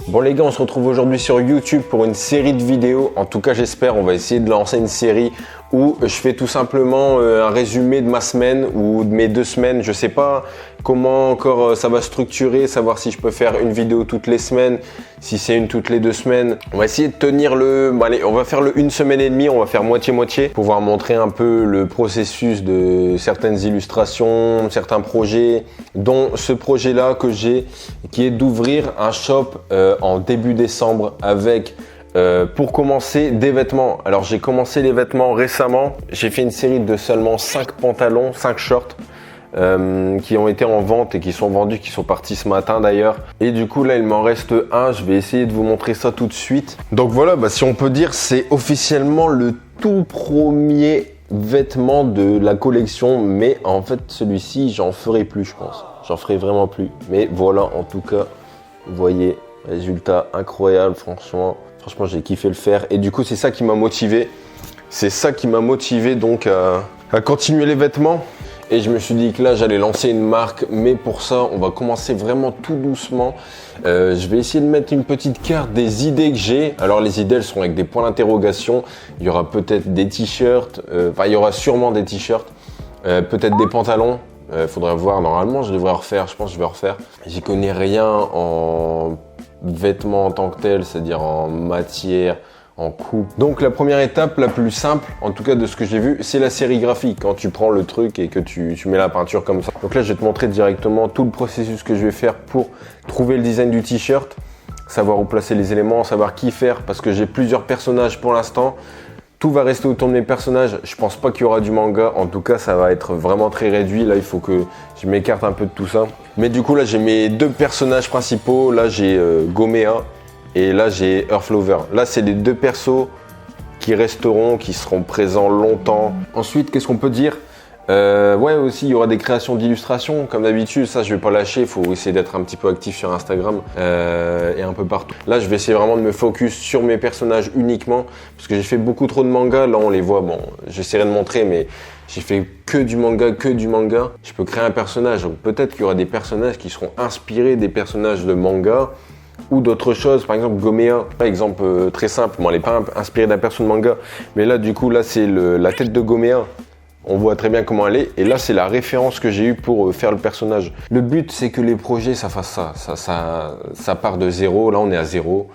Bon les gars, on se retrouve aujourd'hui sur YouTube pour une série de vidéos. En tout cas j'espère, on va essayer de lancer une série où je fais tout simplement un résumé de ma semaine ou de mes 2 semaines. Je sais pas comment encore ça va structurer, savoir si je peux faire une vidéo toutes les semaines, si c'est une toutes les 2 semaines. On va essayer de tenir le... Bon, allez, on va faire le 1 semaine et demie, on va faire moitié-moitié, pouvoir montrer un peu le processus de certaines illustrations, certains projets, dont ce projet-là que j'ai, qui est d'ouvrir un shop en début décembre avec... pour commencer, des vêtements. Alors j'ai commencé les vêtements récemment. J'ai fait une série de seulement 5 pantalons, 5 shorts qui ont été en vente et qui sont vendus, qui sont partis ce matin d'ailleurs. Et du coup là il m'en reste un. Je vais essayer de vous montrer ça tout de suite. Donc voilà, si on peut dire c'est officiellement le tout premier vêtement de la collection. Mais en fait celui-ci j'en ferai plus, je pense. J'en ferai vraiment plus. Mais voilà, en tout cas, vous voyez, résultat incroyable, franchement. Franchement, j'ai kiffé le faire et du coup, c'est ça qui m'a motivé. C'est ça qui m'a motivé donc à continuer les vêtements. Et je me suis dit que là, j'allais lancer une marque. Mais pour ça, on va commencer vraiment tout doucement. Je vais essayer de mettre une petite carte des idées que j'ai. Alors, les idées, elles seront avec des points d'interrogation. Il y aura peut-être des t-shirts. Il y aura sûrement des t-shirts. Peut-être des pantalons. Faudrait voir. Normalement, je devrais refaire. Je pense que je vais refaire. J'y connais rien en... vêtements en tant que tel, c'est-à-dire en matière, en coupe. Donc la première étape, la plus simple, en tout cas de ce que j'ai vu, c'est la sérigraphie. Quand tu prends le truc et que tu mets la peinture comme ça. Donc là, je vais te montrer directement tout le processus que je vais faire pour trouver le design du t-shirt, savoir où placer les éléments, savoir qui faire, parce que j'ai plusieurs personnages pour l'instant. Tout va rester autour de mes personnages. Je pense pas qu'il y aura du manga. En tout cas, ça va être vraiment très réduit. Là, il faut que je m'écarte un peu de tout ça. Mais du coup, là, j'ai mes 2 personnages principaux. Là, j'ai Gomea et là, j'ai Earthlover. Là, c'est les 2 persos qui resteront, qui seront présents longtemps. Ensuite, qu'est-ce qu'on peut dire ? Ouais, aussi, il y aura des créations d'illustrations. Comme d'habitude, ça, je vais pas lâcher. Il faut essayer d'être un petit peu actif sur Instagram et un peu partout. Là, je vais essayer vraiment de me focus sur mes personnages uniquement parce que j'ai fait beaucoup trop de mangas. Là, on les voit. Bon, j'essaierai de montrer, mais j'ai fait que du manga, Je peux créer un personnage. Donc, peut-être qu'il y aura des personnages qui seront inspirés des personnages de manga ou d'autres choses. Par exemple, Gomea, par exemple, très simple. Bon, elle n'est pas inspirée d'un perso de manga. Mais là, du coup, là, c'est la tête de Gomea. On voit très bien comment elle est. Et là, c'est la référence que j'ai eue pour faire le personnage. Le but, c'est que les projets, ça fasse ça. Ça part de zéro. Là, on est à 0.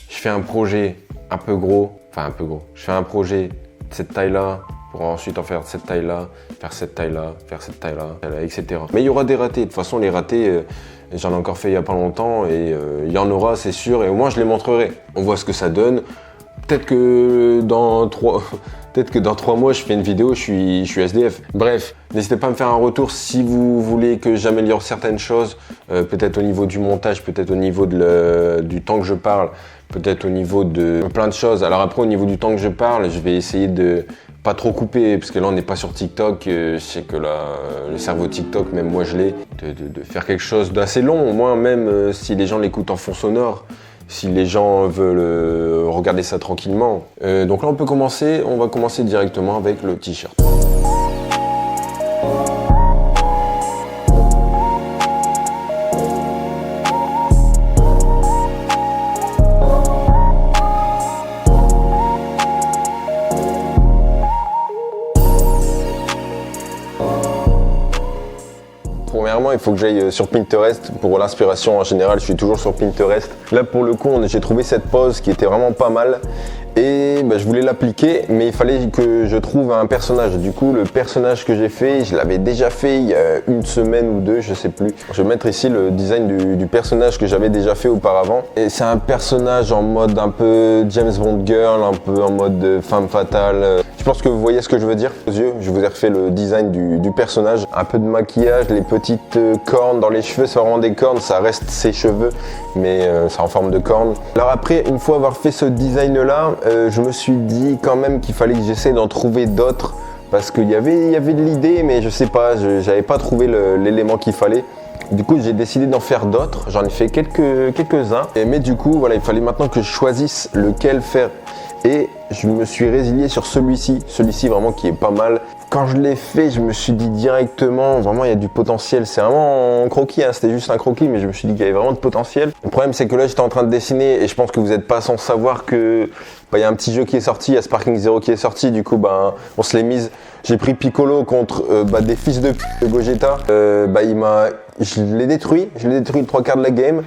Je fais un projet un peu gros. Enfin, un peu gros. Je fais un projet de cette taille-là pour ensuite en faire de cette taille-là, faire cette taille-là, faire cette taille-là, etc. Mais il y aura des ratés. De toute façon, les ratés, j'en ai encore fait il n'y a pas longtemps. Et il y en aura, c'est sûr. Et au moins, je les montrerai. On voit ce que ça donne. Peut-être que dans 3 mois, je fais une vidéo, je suis SDF. Bref, n'hésitez pas à me faire un retour si vous voulez que j'améliore certaines choses. Peut-être au niveau du montage, peut-être au niveau du temps que je parle, peut-être au niveau de plein de choses. Alors après, au niveau du temps que je parle, je vais essayer de pas trop couper, parce que là, on n'est pas sur TikTok. Je sais que là, le cerveau TikTok, même moi, je l'ai. De faire quelque chose d'assez long, au moins même si les gens l'écoutent en fond sonore. Si les gens veulent regarder ça tranquillement. Donc là, on va commencer directement avec le t-shirt. Premièrement, il faut que j'aille sur Pinterest. Pour l'inspiration en général, je suis toujours sur Pinterest. Là, pour le coup, j'ai trouvé cette pose qui était vraiment pas mal. Et je voulais l'appliquer, mais il fallait que je trouve un personnage. Du coup, le personnage que j'ai fait, je l'avais déjà fait il y a 1 semaine ou 2, je sais plus. Je vais mettre ici le design du personnage que j'avais déjà fait auparavant. Et c'est un personnage en mode un peu James Bond girl, un peu en mode femme fatale. Je pense que vous voyez ce que je veux dire. Aux yeux, je vous ai refait le design du personnage. Un peu de maquillage, les petites cornes dans les cheveux, c'est vraiment des cornes, ça reste ses cheveux, mais c'est en forme de cornes. Alors après, une fois avoir fait ce design-là, je me suis dit quand même qu'il fallait que j'essaie d'en trouver d'autres parce qu'il y avait de l'idée, mais je sais pas, j'avais pas trouvé l'élément qu'il fallait. Du coup, j'ai décidé d'en faire d'autres. J'en ai fait quelques-uns. Mais du coup, voilà, il fallait maintenant que je choisisse lequel faire. Et je me suis résilié sur celui-ci vraiment qui est pas mal. Quand je l'ai fait, je me suis dit directement, vraiment il y a du potentiel. C'est vraiment un croquis, hein, c'était juste un croquis, mais je me suis dit qu'il y avait vraiment de potentiel. Le problème c'est que là j'étais en train de dessiner et je pense que vous n'êtes pas sans savoir que il y a un petit jeu qui est sorti, il y a Sparking Zero qui est sorti, du coup on se l'est mise. J'ai pris Piccolo contre des fils de Gogeta. Je l'ai détruit le 3/4 de la game.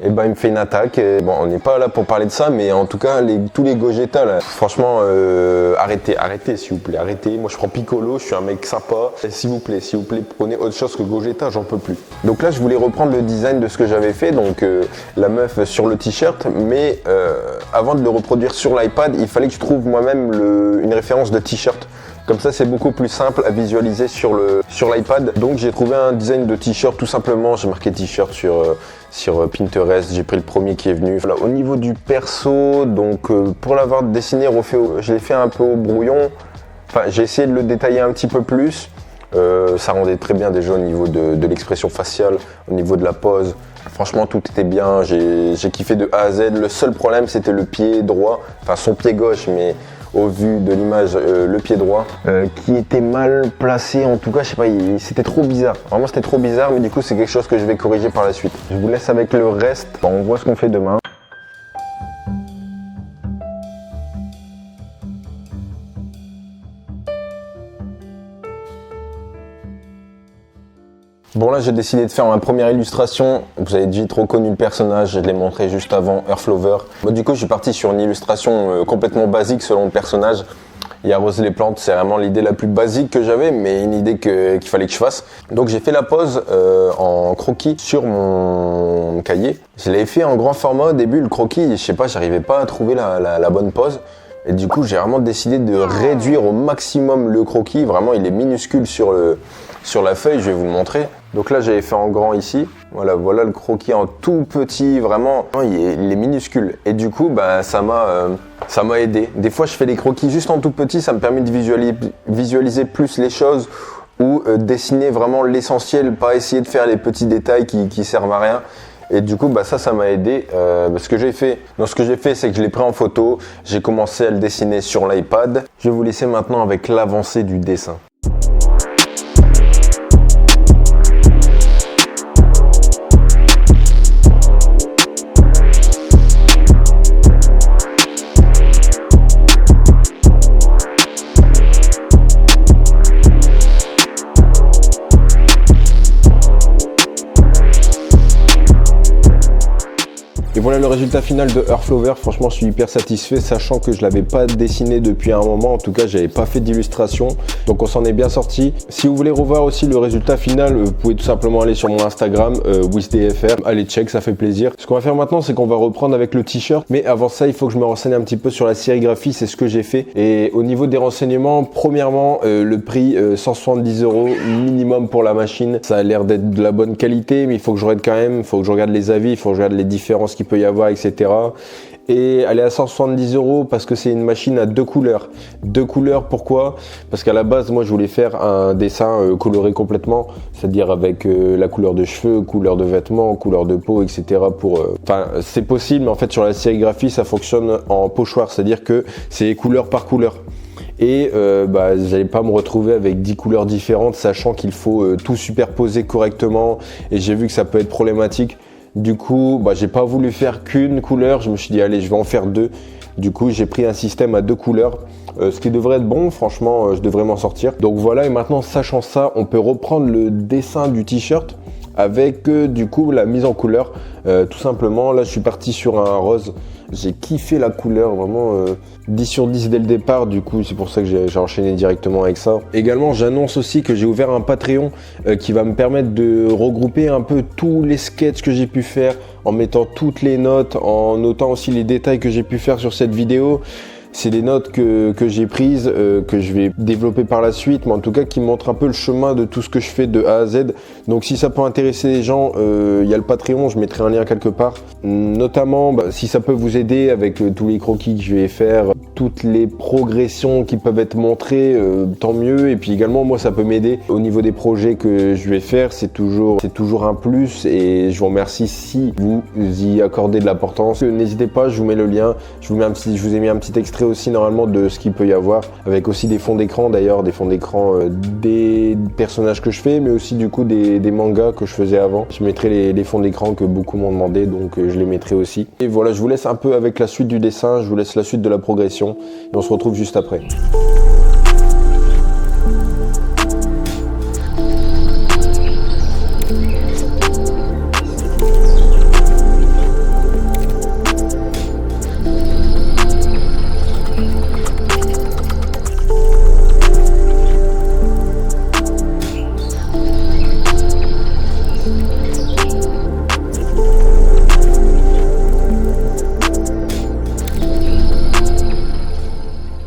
Et il me fait une attaque. Et bon, on n'est pas là pour parler de ça, mais en tout cas, tous les Gogeta là, franchement, arrêtez s'il vous plaît, arrêtez. Moi, je prends Piccolo, je suis un mec sympa. Et s'il vous plaît, prenez autre chose que Gogeta, j'en peux plus. Donc là, je voulais reprendre le design de ce que j'avais fait, donc la meuf sur le t-shirt, mais avant de le reproduire sur l'iPad, il fallait que je trouve moi-même une référence de t-shirt. Comme ça, c'est beaucoup plus simple à visualiser sur l'iPad. Donc, j'ai trouvé un design de t-shirt tout simplement. J'ai marqué t-shirt sur Pinterest. J'ai pris le premier qui est venu. Voilà, au niveau du perso, donc pour l'avoir dessiné, je l'ai fait un peu au brouillon. Enfin, j'ai essayé de le détailler un petit peu plus. Ça rendait très bien déjà au niveau de l'expression faciale, au niveau de la pose. Franchement, tout était bien. J'ai kiffé de A à Z. Le seul problème, c'était le pied droit. Enfin, son pied gauche, mais au vu de l'image, le pied droit qui était mal placé. En tout cas, je sais pas, c'était trop bizarre. Vraiment, c'était trop bizarre, mais du coup, c'est quelque chose que je vais corriger par la suite. Je vous laisse avec le reste. Bon, on voit ce qu'on fait demain. Bon là j'ai décidé de faire ma première illustration, vous avez vite reconnu le personnage, je l'ai montré juste avant, Earthlover. Bon, du coup je suis parti sur une illustration complètement basique selon le personnage. Il arrose les plantes, c'est vraiment l'idée la plus basique que j'avais, mais une idée qu'il fallait que je fasse. Donc j'ai fait la pose en croquis sur mon cahier. Je l'avais fait en grand format au début, le croquis, je sais pas, j'arrivais pas à trouver la bonne pose. Et du coup j'ai vraiment décidé de réduire au maximum le croquis, vraiment il est minuscule sur la feuille, je vais vous le montrer. Donc là j'avais fait en grand ici, voilà le croquis en tout petit, vraiment il est minuscule. Et du coup ça m'a aidé. Des fois je fais des croquis juste en tout petit, ça me permet de visualiser plus les choses ou dessiner vraiment l'essentiel, pas essayer de faire les petits détails qui servent à rien. Et du coup ça m'a aidé. Ce que j'ai fait, c'est que je l'ai pris en photo, j'ai commencé à le dessiner sur l'iPad. Je vais vous laisser maintenant avec l'avancée du dessin. Et voilà le résultat final de Earthlover. Franchement, je suis hyper satisfait, sachant que je l'avais pas dessiné depuis un moment. En tout cas, j'avais pas fait d'illustration, donc on s'en est bien sorti. Si vous voulez revoir aussi le résultat final, vous pouvez tout simplement aller sur mon Instagram, WizDFR. Allez check, ça fait plaisir. Ce qu'on va faire maintenant, c'est qu'on va reprendre avec le t-shirt. Mais avant ça, il faut que je me renseigne un petit peu sur la sérigraphie. C'est ce que j'ai fait. Et au niveau des renseignements, premièrement, le prix 170 € minimum pour la machine. Ça a l'air d'être de la bonne qualité, mais il faut que je regarde quand même. Il faut que je regarde les avis, il faut que je regarde les différences qu'il peut y avoir, etc. Et elle est à 170 € parce que c'est une machine à deux couleurs. Deux couleurs, pourquoi? Parce qu'à la base, moi, je voulais faire un dessin coloré complètement, c'est-à-dire avec la couleur de cheveux, couleur de vêtements, couleur de peau, etc. Enfin, c'est possible, mais en fait, sur la sérigraphie, ça fonctionne en pochoir, c'est-à-dire que c'est couleur par couleur. Et j'allais pas me retrouver avec 10 couleurs différentes, sachant qu'il faut tout superposer correctement. Et j'ai vu que ça peut être problématique. Du coup, j'ai pas voulu faire qu'une couleur. Je me suis dit, allez, je vais en faire deux. Du coup, j'ai pris un système à deux couleurs. Ce qui devrait être bon, franchement, je devrais m'en sortir. Donc voilà, et maintenant, sachant ça, on peut reprendre le dessin du t-shirt avec du coup la mise en couleur. Tout simplement, là, je suis parti sur un rose. J'ai kiffé la couleur, vraiment 10 sur 10 dès le départ, du coup c'est pour ça que j'ai enchaîné directement avec ça. Également j'annonce aussi que j'ai ouvert un Patreon qui va me permettre de regrouper un peu tous les sketchs que j'ai pu faire en mettant toutes les notes, en notant aussi les détails que j'ai pu faire sur cette vidéo. C'est des notes que j'ai prises, que je vais développer par la suite, mais en tout cas qui montrent un peu le chemin de tout ce que je fais de A à Z. Donc si ça peut intéresser les gens, il y a le Patreon, je mettrai un lien quelque part. Notamment, si ça peut vous aider avec tous les croquis que je vais faire, toutes les progressions qui peuvent être montrées, tant mieux. Et puis également, moi, ça peut m'aider au niveau des projets que je vais faire. C'est toujours un plus et je vous remercie si vous y accordez de l'importance. N'hésitez pas, je vous mets le lien. Je vous ai mis un petit extrait aussi normalement de ce qu'il peut y avoir, avec aussi des fonds d'écran d'ailleurs, des fonds d'écran des personnages que je fais, mais aussi du coup des mangas que je faisais avant. Je mettrai les fonds d'écran que beaucoup m'ont demandé, donc je les mettrai aussi. Et voilà, je vous laisse un peu avec la suite du dessin, je vous laisse la suite de la progression et on se retrouve juste après.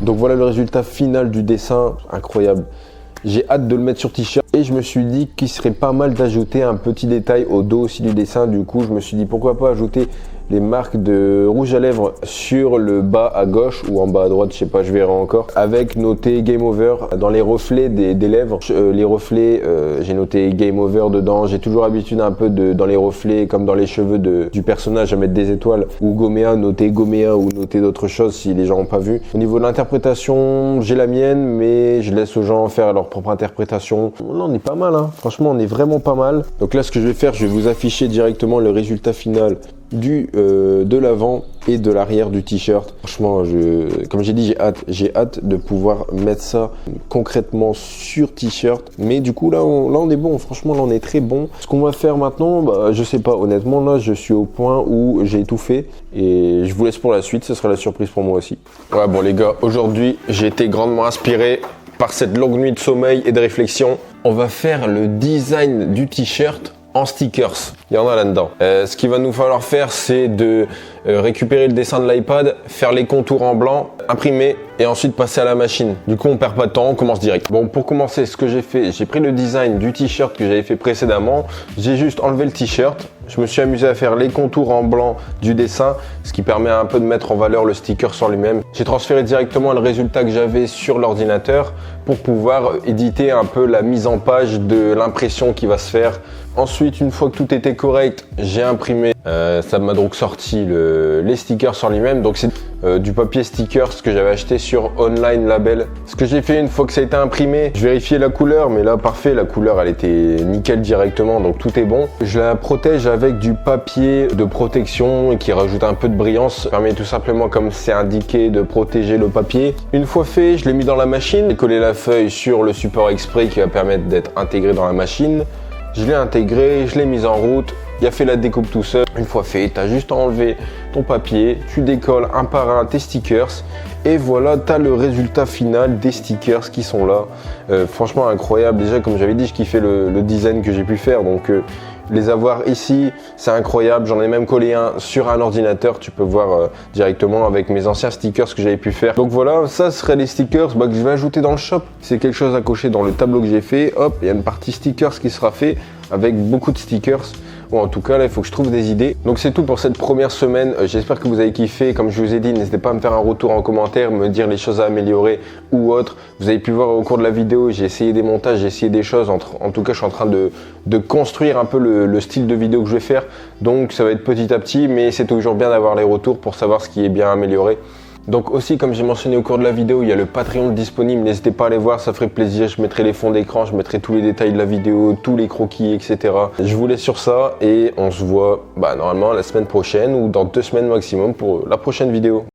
Donc voilà le résultat final du dessin, incroyable. J'ai hâte de le mettre sur t-shirt et je me suis dit qu'il serait pas mal d'ajouter un petit détail au dos aussi du dessin. Du coup, je me suis dit pourquoi pas ajouter les marques de rouge à lèvres sur le bas à gauche ou en bas à droite, je sais pas, je verrai encore, avec noté Game Over dans les reflets des lèvres. Les reflets, j'ai noté Game Over dedans. J'ai toujours l'habitude un peu dans les reflets, comme dans les cheveux du personnage, à mettre des étoiles ou Goméa, noter Goméa ou noter d'autres choses si les gens n'ont pas vu. Au niveau de l'interprétation, j'ai la mienne, mais je laisse aux gens faire leur propre interprétation. Là, on est pas mal, hein. Franchement, on est vraiment pas mal. Donc là, ce que je vais faire, je vais vous afficher directement le résultat final de l'avant et de l'arrière du t-shirt. Franchement, comme j'ai dit, j'ai hâte de pouvoir mettre ça concrètement sur t-shirt. Mais du coup, là, on est bon. Franchement, là, on est très bon. Ce qu'on va faire maintenant, bah, je sais pas. Honnêtement, là, je suis au point où j'ai tout fait et je vous laisse pour la suite. Ce sera la surprise pour moi aussi. Ouais, bon, les gars, aujourd'hui, j'ai été grandement inspiré par cette longue nuit de sommeil et de réflexion. On va faire le design du t-shirt en stickers. Il y en a là-dedans. Ce qu'il va nous falloir faire, c'est de récupérer le dessin de l'iPad, faire les contours en blanc, imprimer et ensuite passer à la machine. Du coup, on perd pas de temps, on commence direct. Bon, pour commencer, ce que j'ai fait, j'ai pris le design du t-shirt que j'avais fait précédemment. J'ai juste enlevé le t-shirt. Je me suis amusé à faire les contours en blanc du dessin, ce qui permet un peu de mettre en valeur le sticker sur lui-même. J'ai transféré directement le résultat que j'avais sur l'ordinateur pour pouvoir éditer un peu la mise en page de l'impression qui va se faire. Ensuite, une fois que tout était correct, j'ai imprimé. Ça m'a donc sorti les stickers sur lui-même. Donc c'est du papier stickers que j'avais acheté sur Online Label. Ce que j'ai fait une fois que ça a été imprimé, je vérifiais la couleur, mais là parfait, la couleur elle était nickel directement, donc tout est bon. Je la protège avec du papier de protection qui rajoute un peu de brillance. Ça permet tout simplement, comme c'est indiqué, de protéger le papier. Une fois fait, je l'ai mis dans la machine. J'ai collé la feuille sur le support exprès qui va permettre d'être intégré dans la machine. Je l'ai intégré, je l'ai mise en route. Il a fait la découpe tout seul. Une fois fait, tu as juste à enlever ton papier, tu décolles un par un tes stickers et voilà, tu as le résultat final des stickers qui sont là. Franchement incroyable. Déjà, comme j'avais dit, je kiffais le design que j'ai pu faire. Donc les avoir ici, c'est incroyable. J'en ai même collé un sur un ordinateur. Tu peux voir directement avec mes anciens stickers que j'avais pu faire. Donc voilà, ça serait les stickers que je vais ajouter dans le shop. C'est quelque chose à cocher dans le tableau que j'ai fait. Hop, il y a une partie stickers qui sera fait avec beaucoup de stickers. Bon, en tout cas, là, il faut que je trouve des idées. Donc, c'est tout pour cette première semaine. J'espère que vous avez kiffé. Comme je vous ai dit, n'hésitez pas à me faire un retour en commentaire, me dire les choses à améliorer ou autre. Vous avez pu voir au cours de la vidéo, j'ai essayé des montages, j'ai essayé des choses. En tout cas, je suis en train de construire un peu le style de vidéo que je vais faire. Donc, ça va être petit à petit, mais c'est toujours bien d'avoir les retours pour savoir ce qui est bien amélioré. Donc aussi, comme j'ai mentionné au cours de la vidéo, il y a le Patreon disponible, n'hésitez pas à aller voir, ça ferait plaisir, je mettrai les fonds d'écran, je mettrai tous les détails de la vidéo, tous les croquis, etc. Je vous laisse sur ça et on se voit normalement la semaine prochaine ou dans 2 semaines maximum pour la prochaine vidéo.